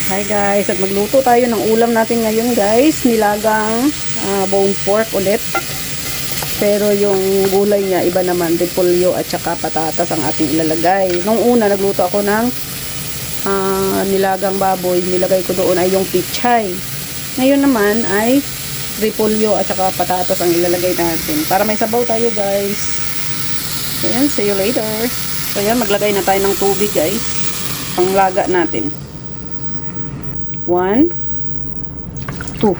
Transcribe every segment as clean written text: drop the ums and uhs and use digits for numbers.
Hi guys, at magluto tayo ng ulam natin ngayon guys. Nilagang bone pork ulit. Pero yung gulay niya iba naman, repolyo at saka patatas ang ating ilalagay. Nung una nagluto ako ng nilagang baboy, nilagay ko doon ay yung pichay. Ngayon naman ay repolyo at saka patatas ang ilalagay natin. Para may sabaw tayo guys. So yan, see you later. So yan, maglagay na tayo ng tubig guys. Panglaga natin. 1, 2,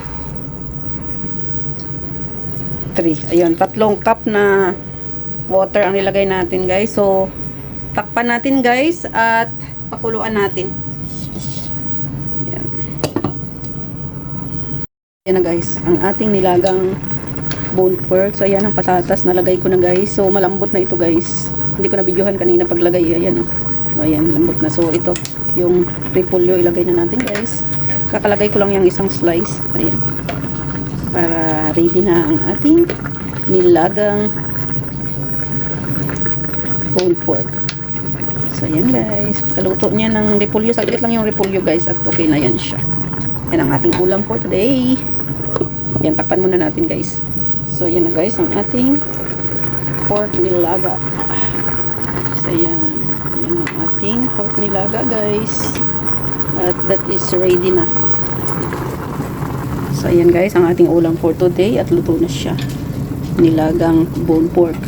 3. Ayun, 3 cup na water ang nilagay natin guys. So, takpan natin guys at pakuluan natin. Ayan. Ayan na guys, ang ating nilagang bone pork. So, ayan ang patatas. Nalagay ko na guys. So, malambot na ito guys. Hindi ko na videohan kanina paglagay. Ayan. So, ayan, lambot na. So, ito, yung repolyo ilagay na natin guys. Kakalagay ko lang yung isang slice. Ayan. Para ready na ang ating nilagang bone pork. So, ayan guys. Kaluto niya ng repolyo. Saglit lang yung repolyo guys. At okay na yan siya. Yan ang ating ulam for today. Yan, takpan muna natin guys. So, ayan na guys. Ang ating pork nilaga. So, ayan. Ayan ang ating pork nilaga guys. At that is ready na. So, ayan guys, ang ating ulam for today. At luto na siya. Nilagang bone pork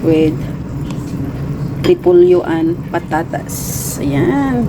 with repolyo and patatas. Ayan.